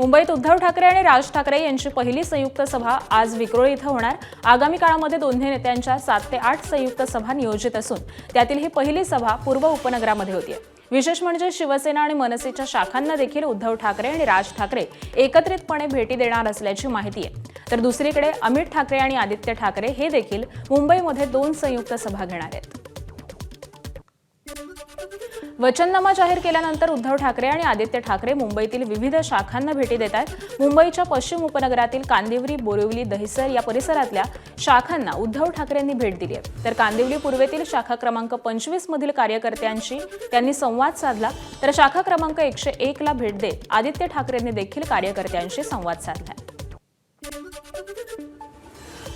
मुंबईत उद्धव ठाकरे आणि राज ठाकरे यांची पहिली संयुक्त सभा आज विक्रोळी इथं होणार। आगामी काळामध्ये दोन्ही नेत्यांच्या 7 ते 8 संयुक्त सभा नियोजित असून त्यातील ही पहिली सभा पूर्व उपनगरामध्ये होतीये। विशेष म्हणजे शिवसेना आणि मनसेच्या शाखांना देखील उद्धव ठाकरे आणि राज ठाकरे एकत्रितपणे भेटी देणार असल्याची माहिती आहे। तर दुसरीकडे अमित ठाकरे आणि आदित्य ठाकरे हे देखील मुंबईमध्ये 2 संयुक्त सभा घेणार आहेत। वचननामा जाहीर केल्यानंतर उद्धव ठाकरे आणि आदित्य ठाकरे मुंबईतील विविध शाखांना भेटी देत आहेत। मुंबईच्या पश्चिम उपनगरातील कांदिवली, बोरिवली, दहिसर या परिसरातल्या शाखांना उद्धव ठाकरेंनी भेट दिली आहे। तर कांदिवली पूर्वेतील शाखा क्रमांक 25 मधील कार्यकर्त्यांशी त्यांनी संवाद साधला, तर शाखा क्रमांक 101 ला भेट देत आदित्य ठाकरेंनी देखील कार्यकर्त्यांशी संवाद साधला।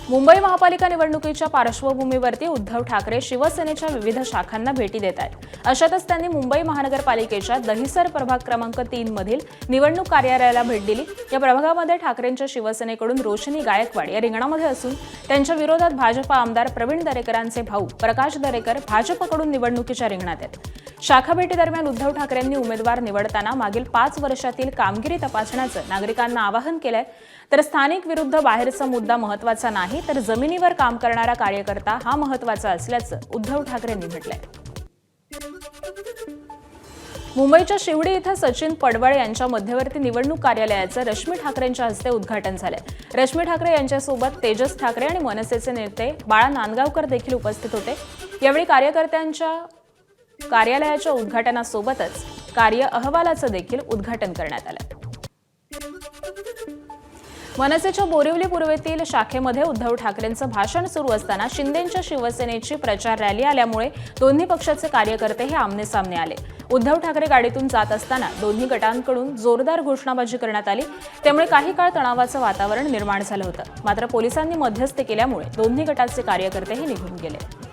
मुंबई महापालिका निवडणुकीच्या पार्श्वभूमीवरती उद्धव ठाकरे शिवसेनेच्या विविध शाखांना भेटी देत आहेत। अशातच त्यांनी मुंबई महानगरपालिकेच्या दहिसर प्रभाग क्रमांक 3 मधील निवडणूक कार्यालयाला भेट दिली। या प्रभागामध्ये ठाकरेंच्या शिवसेनेकडून रोशनी गायकवाड या रिंगणामध्ये असून त्यांच्या विरोधात भाजपा आमदार प्रवीण दरेकरांचे भाऊ प्रकाश दरेकर भाजपकडून निवडणुकीच्या रिंगणात आहेत। शाखा भेटीदरम्यान उद्धव ठाकरेंनी उमेदवार निवडताना मागील 5 वर्षातील कामगिरी तपासण्याचं नागरिकांना आवाहन केलंय। तर स्थानिक विरुद्ध बाहेरचा मुद्दा महत्त्वाचा नाही, तर जमिनीवर काम करणारा कार्यकर्ता हा महत्त्वाचा असल्याचं उद्धव ठाकरेंनी म्हटलंय। मुंबईच्या शिवडी इथं सचिन पडवळ यांच्या मध्यवर्ती निवडणूक कार्यालयाचं रश्मी ठाकरेंच्या हस्ते उद्घाटन झालंय। रश्मी ठाकरे यांच्यासोबत तेजस ठाकरे आणि मनसेचे नेते बाळा नांदगावकर देखील उपस्थित होते। यावेळी कार्यकर्त्यांच्या कार्यालयाच्या उद्घाटनासोबतच कार्य अहवालाचं देखील उद्घाटन करण्यात आलं। मनसेच्या बोरिवली पूर्वेतील शाखेमध्ये उद्धव ठाकरेंचं भाषण सुरू असताना शिंदेंच्या शिवसेनेची प्रचार रॅली आल्यामुळे दोन्ही पक्षाचे कार्यकर्ते हे आमनेसामने आले। उद्धव ठाकरे गाडीतून जात असताना दोन्ही गटांकडून जोरदार घोषणाबाजी करण्यात आली, त्यामुळे काही काळ तणावाचं वातावरण निर्माण झालं होतं। मात्र पोलिसांनी मध्यस्थी केल्यामुळे दोन्ही गटाचे कार्यकर्ते हे निघून गेले।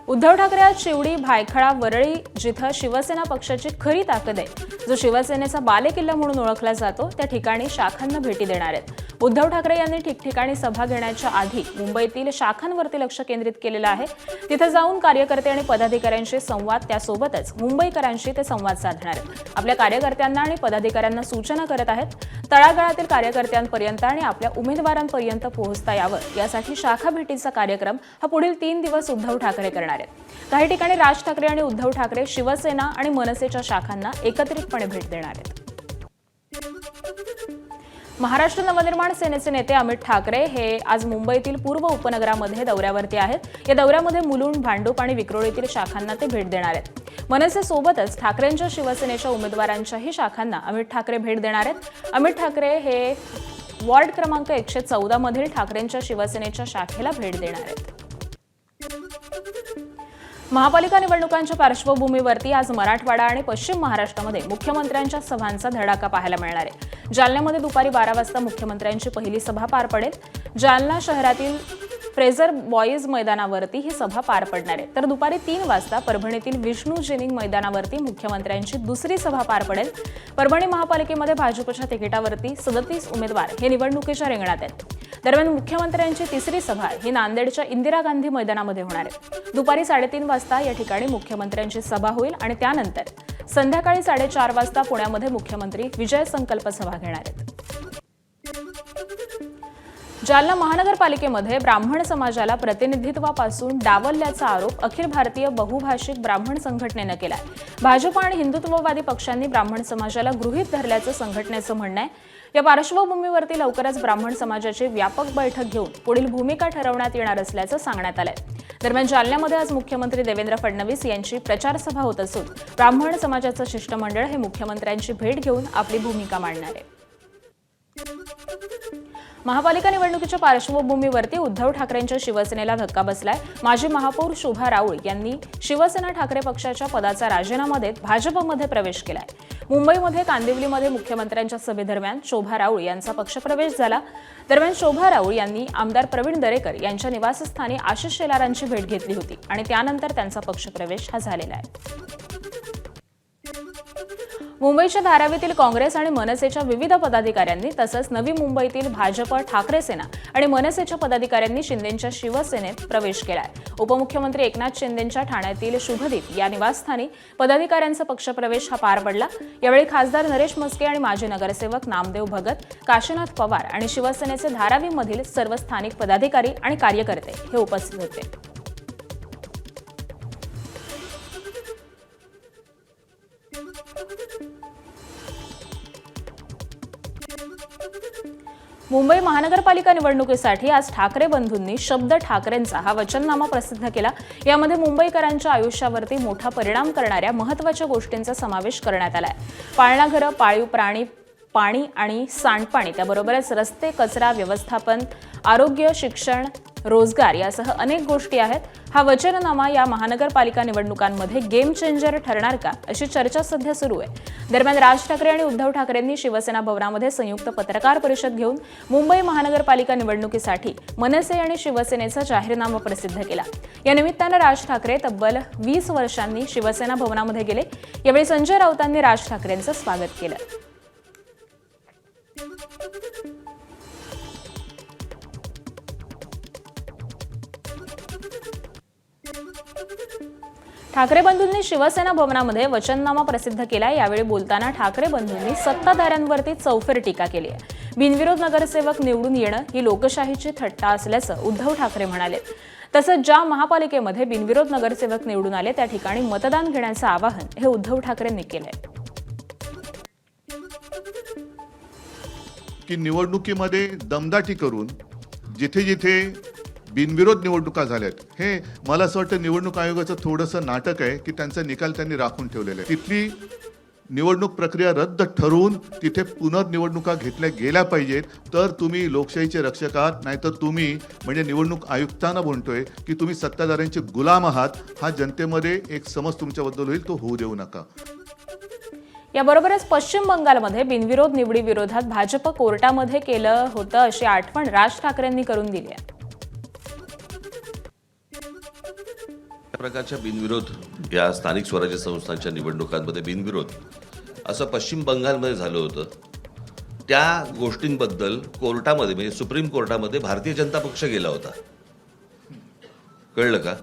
उद्धव ठाकरे आज शिवडी, भायखळा, वरळी जिथं शिवसेना पक्षाची खरी ताकद आहे, जो शिवसेनेचा बालेकिल्ला म्हणून ओळखला जातो, त्या ठिकाणी शाखांना भेटी देणार आहेत। उद्धव ठाकरे यांनी ठिकठिकाणी सभा घेण्याच्या आधी मुंबईतील शाखांवरती लक्ष केंद्रित केलेलं आहे। तिथे जाऊन कार्यकर्ते आणि पदाधिकाऱ्यांशी संवाद, त्यासोबतच मुंबईकरांशी ते संवाद साधणार आहेत। आपल्या कार्यकर्त्यांना आणि पदाधिकाऱ्यांना सूचना करत आहेत। तळागाळातील कार्यकर्त्यांपर्यंत आणि आपल्या उमेदवारांपर्यंत पोहोचता यावं यासाठी शाखा भेटीचा कार्यक्रम हा पुढील 3 दिवस उद्धव ठाकरे करणार आहेत। काही ठिकाणी राज ठाकरे आणि उद्धव ठाकरे शिवसेना आणि मनसेच्या शाखांना एकत्रितपणे भेट देणार आहेत। महाराष्ट्र नवनिर्माण सेनेचे नेते अमित ठाकरे हे आज मुंबईतील पूर्व उपनगरामध्ये दौऱ्यावरती आहेत। या दौऱ्यामध्ये मुलुंड, भांडूप आणि विक्रोळीतील शाखांना ते भेट देणार आहेत। मनसेसोबतच ठाकरेंच्या शिवसेनेच्या उमेदवारांच्याही शाखांना अमित ठाकरे भेट देणार आहेत। अमित ठाकरे हे वॉर्ड क्रमांक 114 मधील ठाकरेंच्या शिवसेनेच्या शाखेला भेट देणार आहेत। महापालिका निवडणुकांच्या पार्श्वभूमीवरती आज मराठवाडा आणि पश्चिम महाराष्ट्रामध्ये मुख्यमंत्र्यांच्या सभांचा धडाका पाहायला मिळणार आहे। जालन्यामध्ये दुपारी 12 वाजता मुख्यमंत्र्यांची पहिली सभा पार पडेल। जालना शहरातील फ्रेझर बॉईज मैदानावरती ही सभा पार पडणार आहे। तर दुपारी 3 वाजता परभणीतील विष्णू जेनिंग मैदानावरती मुख्यमंत्र्यांची दुसरी सभा पार पडेल। परभणी महापालिकेमध्ये भाजपच्या तिकिटावरती 37 उमेदवार हे निवडणुकीच्या रिंगणात आहेत। दरम्यान मुख्यमंत्र्यांची तिसरी सभा ही नांदेडच्या इंदिरा गांधी मैदानामध्ये होणार आहे। दुपारी 3:30 वाजता या ठिकाणी मुख्यमंत्र्यांची सभा होईल आणि त्यानंतर संध्याकाळी 4:30 वाजता पुण्यामध्ये मुख्यमंत्री विजय संकल्प सभा घेणार आहेत। जालना महानगरपालिकेमध्ये ब्राह्मण समाजाला प्रतिनिधित्वापासून डावलल्याचा आरोप अखिल भारतीय बहुभाषिक ब्राह्मण संघटनेनं केलाय। भाजप आणि हिंदुत्ववादी पक्षांनी ब्राह्मण समाजाला गृहीत धरल्याचं संघटनेचं म्हणणं आहे। या पार्श्वभूमीवरती लवकरच ब्राह्मण समाजाची व्यापक बैठक घेऊन पुढील भूमिका ठरवण्यात येणार असल्याचं सांगण्यात आलंय। दरम्यान जालन्यामध्ये आज मुख्यमंत्री देवेंद्र फडणवीस यांची प्रचार सभा होत असून ब्राह्मण समाजाचं शिष्टमंडळ हे मुख्यमंत्र्यांची भेट घेऊन आपली भूमिका मांडणार आहे। महापालिका निवडणुकीच्या पार्श्वभूमीवरती उद्धव ठाकरेंच्या शिवसेनेला धक्का बसलाय। माजी महापौर शोभा राऊळ यांनी शिवसेना ठाकरे पक्षाच्या पदाचा राजीनामा देत भाजपमध्ये प्रवेश केलाय। मुंबईमध्ये कांदिवलीमध्ये मुख्यमंत्र्यांच्या सभेदरम्यान शोभा राऊळ यांचा पक्षप्रवेश झाला। दरम्यान शोभा राऊळ यांनी आमदार प्रवीण दरेकर यांच्या निवासस्थानी आशिष शेलारांची भेट घेतली होती आणि त्यानंतर त्यांचा पक्षप्रवेश हा झालेला आहे। मुंबईच्या धारावीतील काँग्रेस आणि मनसेच्या विविध पदाधिकाऱ्यांनी तसंच नवी मुंबईतील भाजप, ठाकरे सेना आणि मनसेच्या पदाधिकाऱ्यांनी शिंदेंच्या शिवसेनेत प्रवेश केलाय. उपमुख्यमंत्री एकनाथ शिंदेंच्या ठाण्यातील शुभदीप या निवासस्थानी पदाधिकाऱ्यांचा पक्षप्रवेश हा पार पडला. यावेळी खासदार नरेश म्हस्के आणि माजी नगरसेवक नामदेव भगत, काशीनाथ पवार आणि शिवसेनेचे धारावीमधील सर्व स्थानिक पदाधिकारी आणि कार्यकर्ते हे उपस्थित होते. मुंबई महानगरपालिका निवडणुकीसाठी आज ठाकरे बंधूंनी शब्द ठाकरेंचा हा वचननामा प्रसिद्ध केला. यामध्ये मुंबईकरांच्या आयुष्यावरती मोठा परिणाम करणाऱ्या महत्त्वाच्या गोष्टींचा समावेश करण्यात आलाय. पाळणाघरं, पाळीव प्राणी, पाणी आणि सांडपाणी, त्याबरोबरच रस्ते, कचरा व्यवस्थापन, आरोग्य, शिक्षण, रोजगार यासह अनेक गोष्टी आहेत. हा वचननामा या महानगरपालिका निवडणुकांमध्ये गेम चेंजर ठरणार का, अशी चर्चा सध्या सुरू आहे. दरम्यान राज ठाकरे आणि उद्धव ठाकरेंनी शिवसेना भवनामध्ये संयुक्त पत्रकार परिषद घेऊन मुंबई महानगरपालिका निवडणुकीसाठी मनसे आणि शिवसेनेचा जाहीरनामा प्रसिद्ध केला. या निमित्तानं राज ठाकरे तब्बल 20 वर्षांनी शिवसेना भवनामध्ये गेले. यावेळी संजय राऊतांनी राज ठाकरेंचं स्वागत केलं. ठाकरे बंधूंनी शिवसेना भवनामध्ये वचननामा प्रसिद्ध केला. यावेळी बोलताना ठाकरे बंधूंनी सत्ताधाऱ्यांवरती चौफेर टीका केली आहे. बिनविरोध नगरसेवक निवडून येणं ही लोकशाहीची थट्टा असल्याचं उद्धव ठाकरे म्हणाले. तसंच ज्या महापालिकेमध्ये बिनविरोध नगरसेवक निवडून आले त्या ठिकाणी मतदान घेण्याचं आवाहन हे उद्धव ठाकरेंनी केलंय. की निवडणुकीमध्ये दमदाटी करून जिथे जिथे बिनविरोध निवडणुका झाल्यात, हे मला असं वाटतं निवडणूक आयोगाचं थोडंसं नाटक आहे की त्यांचा निकाल त्यांनी राखून ठेवलेला आहे. तिथली निवडणूक प्रक्रिया रद्द ठरवून तिथे पुनर्निवडणुका घेतल्या गेल्या पाहिजेत. तर तुम्ही लोकशाहीचे रक्षक आहात, नाहीतर तुम्ही म्हणजे निवडणूक आयुक्तांना म्हणतोय की तुम्ही सत्ताधाऱ्यांचे गुलाम आहात. हा जनतेमध्ये एक समज तुमच्याबद्दल होईल, तो होऊ देऊ नका. याबरोबरच पश्चिम बंगालमध्ये बिनविरोध निवडीविरोधात भाजप कोर्टामध्ये केलं होतं अशी आठवण राज ठाकरेंनी करून दिली आहे. प्रकारच्या बिनविरोध या स्थानिक स्वराज्य संस्थांच्या निवडणुकांमध्ये बिनविरोध असं पश्चिम बंगालमध्ये झालं होतं. त्या गोष्टींबद्दल कोर्टामध्ये म्हणजे सुप्रीम कोर्टामध्ये भारतीय जनता पक्ष गेला होता. कळलं का?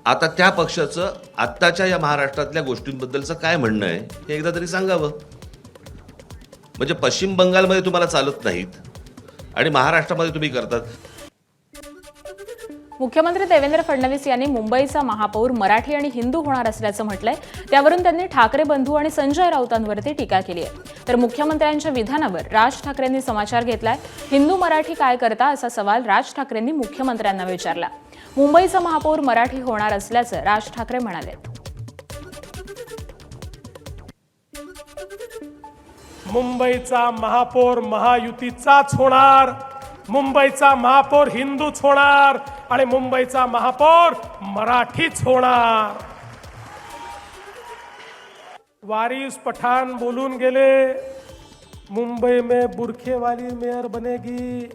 आता त्या पक्षाचं आत्ताच्या या महाराष्ट्रातल्या गोष्टींबद्दलचं काय म्हणणं आहे हे एकदा तरी सांगावं. म्हणजे पश्चिम बंगालमध्ये तुम्हाला चालत नाहीत आणि महाराष्ट्रामध्ये तुम्ही करतात. मुख्यमंत्री देवेंद्र फडणवीस यांनी मुंबईचा महापौर मराठी आणि हिंदू होणार असल्याचं म्हटलंय. त्यावरून त्यांनी ठाकरे बंधू आणि संजय राऊतांवरती टीका केली आहे. तर मुख्यमंत्र्यांच्या विधानावर राज ठाकरेंनी समाचार घेतलाय. हिंदू मराठी काय करता असा सवाल राज ठाकरेंनी मुख्यमंत्र्यांना विचारला. मुंबईचा महापौर मराठी होणार असल्याचं राज ठाकरे म्हणाले. मुंबईचा महापौर महायुतीचाच होणार, मुंबईचा महापौर हिंदूच होणार आणि मुंबईचा महापौर मराठीच होणार. वारिस पठाण बोलून गेले, मुंबई में बुरखे वाली मेयर बनेगी.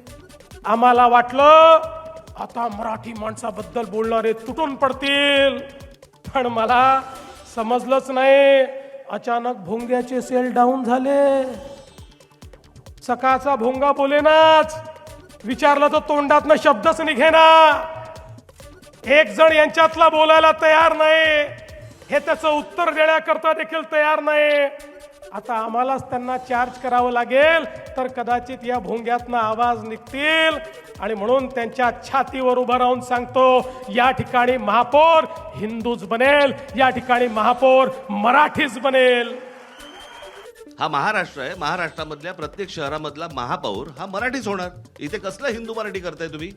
आम्हाला वाटलं आता मराठी माणसाबद्दल बोलणारे तुटून पडतील, पण मला समजलंच नाही. अचानक भोंग्याचे सेल डाऊन झाले. सकाळचा भोंगा बोलेनाच, विचारलं तर तोंडातनं शब्दच निघेना. एक जण यांच्यातला बोलायला तयार नाही, हे त्याचं उत्तर देण्याकरता देखील तयार नाही. आता आम्हालाच त्यांना चार्ज करावं लागेल, तर कदाचित या भोंग्यातनं आवाज निघतील. आणि म्हणून त्यांच्या छातीवर उभं राहून सांगतो, या ठिकाणी महापौर हिंदूच बनेल, या ठिकाणी महापौर मराठीच बनेल. हा महाराष्ट्र आहे. महाराष्ट्रामधल्या प्रत्येक शहरामधला महापौर हा मराठीच होणार. इथे कसलं हिंदू मराठी करताय तुम्ही?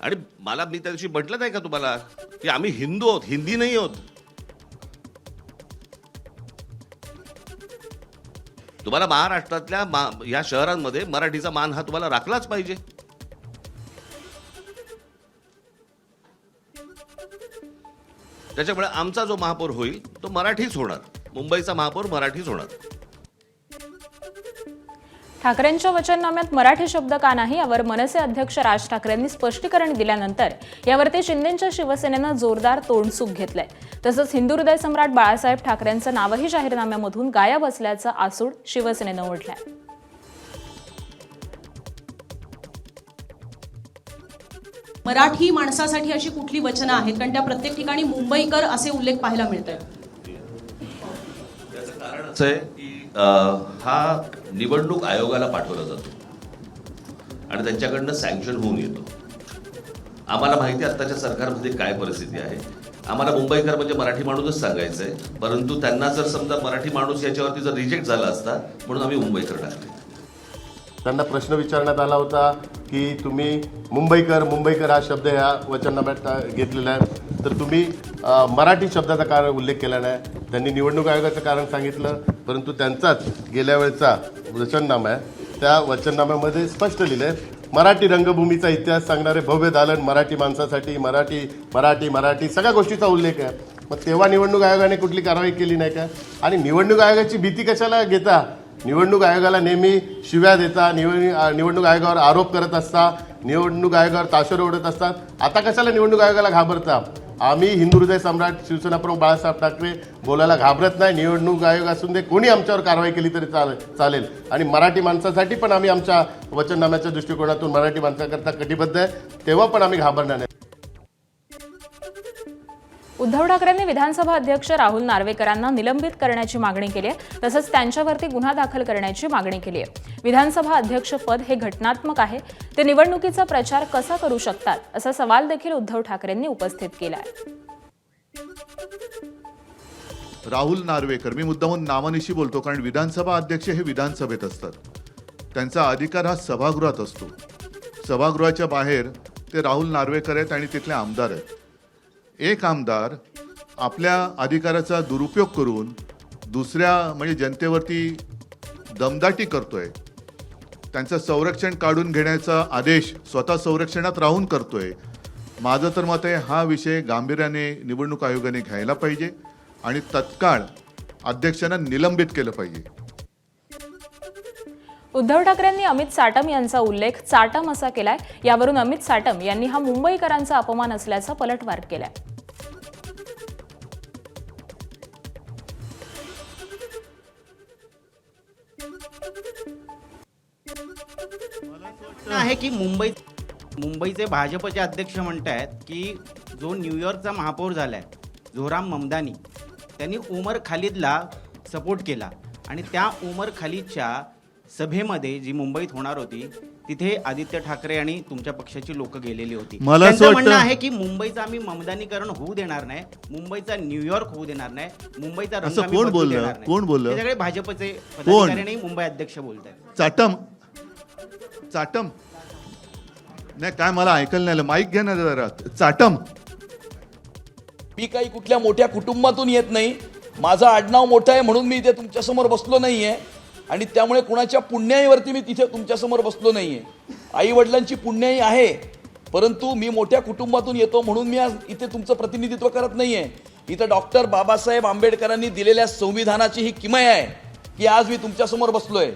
आणि मी त्या दिवशी म्हटलं नाही का तुम्हाला की आम्ही हिंदू आहोत, हिंदी नाही आहोत. तुम्हाला महाराष्ट्रातल्या या शहरांमध्ये मराठीचा मान हा तुम्हाला राखलाच पाहिजे. त्याच्यामुळे आमचा जो महापौर होईल तो मराठीच होणार. मुंबईचा महापौर मराठीच होणार. ठाकरेंच्या वचननाम्यात मराठी शब्द का नाही यावर मनसे अध्यक्ष राज ठाकरेंनी स्पष्टीकरण दिल्यानंतर यावरती शिंदेंच्या शिवसेनेनं जोरदार तोंडसूक घेतलंय. तसंच हिंदू हृदय सम्राट बाळासाहेब ठाकरेंचं नावही जाहीरनाम्यामधून गायब असल्याचं आसूड शिवसेनेनं ओढलंय. मराठी माणसासाठी अशी कुठली वचनं आहेत, कारण त्या प्रत्येक ठिकाणी मुंबईकर असे उल्लेख पाहायला मिळत आहेत. त्याचं कारण असं आहे की हा निवडणूक आयोगाला पाठवला जातो आणि त्यांच्याकडनं सँक्शन होऊन येतो. आम्हाला माहिती आहे आत्ताच्या सरकारमध्ये काय परिस्थिती आहे. आम्हाला मुंबईकर म्हणजे मराठी माणूसच सांगायचं आहे, परंतु त्यांना जर समजा मराठी माणूस याच्यावरती जर रिजेक्ट झाला असता म्हणून आम्ही मुंबईकर टाकले. त्यांना प्रश्न विचारण्यात आला होता की तुम्ही मुंबईकर हा शब्द ह्या वचननाम्यात घेतलेला आहे, तर तुम्ही मराठी शब्दाचा कारण उल्लेख केला नाही. त्यांनी निवडणूक आयोगाचं कारण सांगितलं, परंतु त्यांचाच गेल्या वेळचा वचननामा आहे त्या वचननाम्यामध्ये स्पष्ट लिहिलं आहे मराठी रंगभूमीचा इतिहास सांगणारे भव्य दालन मराठी माणसासाठी, मराठी सगळ्या गोष्टीचा उल्लेख आहे. मग तेव्हा निवडणूक आयोगाने कुठली कारवाई केली नाही का? आणि निवडणूक आयोगाची भीती कशाला घेता? निवडणूक आयोगाला नेहमी शिव्या देता, निवडणूक आयोगावर आरोप करत असता, निवडणूक आयोगावर ताशेरे ओढत असतात. आता कशाला निवडणूक आयोगाला घाबरता? आम्ही हिंदू हृदय सम्राट शिवसेना प्रमुख बाळासाहेब ठाकरे बोलायला घाबरत नाही. निवडणूक आयोग असून दे कोणी आमच्यावर कारवाई केली तरी चालेल. आणि मराठी माणसासाठी पण आम्ही आमच्या वचननाम्याच्या दृष्टिकोनातून मराठी माणसाकरता कटिबद्ध आहे, तेव्हा पण आम्ही घाबरणार नाही. उद्धव ठाकरेंनी विधानसभा अध्यक्ष राहुल नार्वेकरांना निलंबित करण्याची मागणी केली आहे. तसंच त्यांच्यावरती गुन्हा दाखल करण्याची मागणी केली आहे. विधानसभा अध्यक्षपद हे घटनात्मक आहे, ते निवडणुकीचा प्रचार कसा करू शकतात असा सवाल देखील उद्धव ठाकरेंनी उपस्थित केला आहे. राहुल नार्वेकर, मी मुद्दामून नावानिशी बोलतो कारण विधानसभा अध्यक्ष हे विधानसभेत असतात, त्यांचा अधिकार हा सभागृहात असतो. सभागृहाच्या बाहेर ते राहुल नार्वेकर आहेत आणि तिथले आमदार आहेत. एक आमदार आपल्या अधिकाराचा दुरुपयोग करून दुसऱ्या म्हणजे जनतेवरती दमदाटी करतोय, त्यांचं संरक्षण काढून घेण्याचा आदेश स्वतः संरक्षणात राहून करतोय. माझं तर मत आहे हा विषय गांभीर्याने निवडणूक आयोगाने घ्यायला पाहिजे आणि तत्काळ अध्यक्षांना निलंबित केलं पाहिजे. उद्धव ठाकरेंनी अमित साटम यांचा उल्लेख चाटम असा केलाय. यावरून अमित साटम यांनी हा मुंबईकरांचा अपमान असल्याचा पलटवार केलाय. आहे की मुंबईचे भाजपचे अध्यक्ष म्हणतायत की जो न्यूयॉर्कचा महापौर झालाय झोराम ममदानी, त्यांनी उमर खालिदला सपोर्ट केला आणि त्या उमर खालिदच्या सभेमध्ये जी मुंबईत होणार होती तिथे आदित्य ठाकरे आणि तुमच्या पक्षाची लोक गेलेली होती. त्यांचं म्हणणं आहे की मुंबईचं आम्ही ममदानीकरण होऊ देणार नाही, मुंबईचा न्यूयॉर्क होऊ देणार नाही, मुंबईचा रंग आम्ही बदलू देणार नाही. कोण बोललं? हे सगळे भाजपचे पदाधिकारी आणि मुंबई अध्यक्ष बोलतायत. चाटम नाही काय, मला ऐकायला नाही आलं. माईक घ्या ना जरा. चाटम, मी काही कुठल्या मोठ्या कुटुंबातून येत नाही. माझं आडनाव मोठं आहे म्हणून मी इथे तुमच्यासमोर बसलो नाहीये आणि त्यामुळे कुणाच्या पुण्याईवरती मी तिथे तुमच्यासमोर बसलो नाहीये. आई वडिलांची पुण्याई आहे, परंतु मी मोठ्या कुटुंबातून येतो म्हणून मी आज इथे तुमचं प्रतिनिधित्व करत नाहीये. इथं डॉक्टर बाबासाहेब आंबेडकरांनी दिलेल्या संविधानाची ही किमया आहे की आज मी तुमच्यासमोर बसलोय.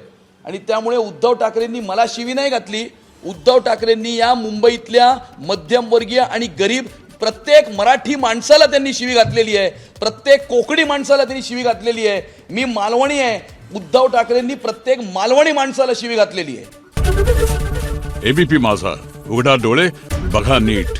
आणि त्यामुळे उद्धव ठाकरेंनी मला शिवी नाही घातली. उद्धव ठाकरेंनी या मुंबईतल्या मध्यमवर्गीय आणि गरीब प्रत्येक मराठी माणसाला त्यांनी शिवी घातलेली आहे, प्रत्येक कोकणी माणसाला त्यांनी शिवी घातलेली आहे. मी मालवणी आहे, उद्धव ठाकरेंनी प्रत्येक मालवणी माणसाला शिवी घातलेली आहे. एबीपी माझा, उघडा डोळे बघा नीट.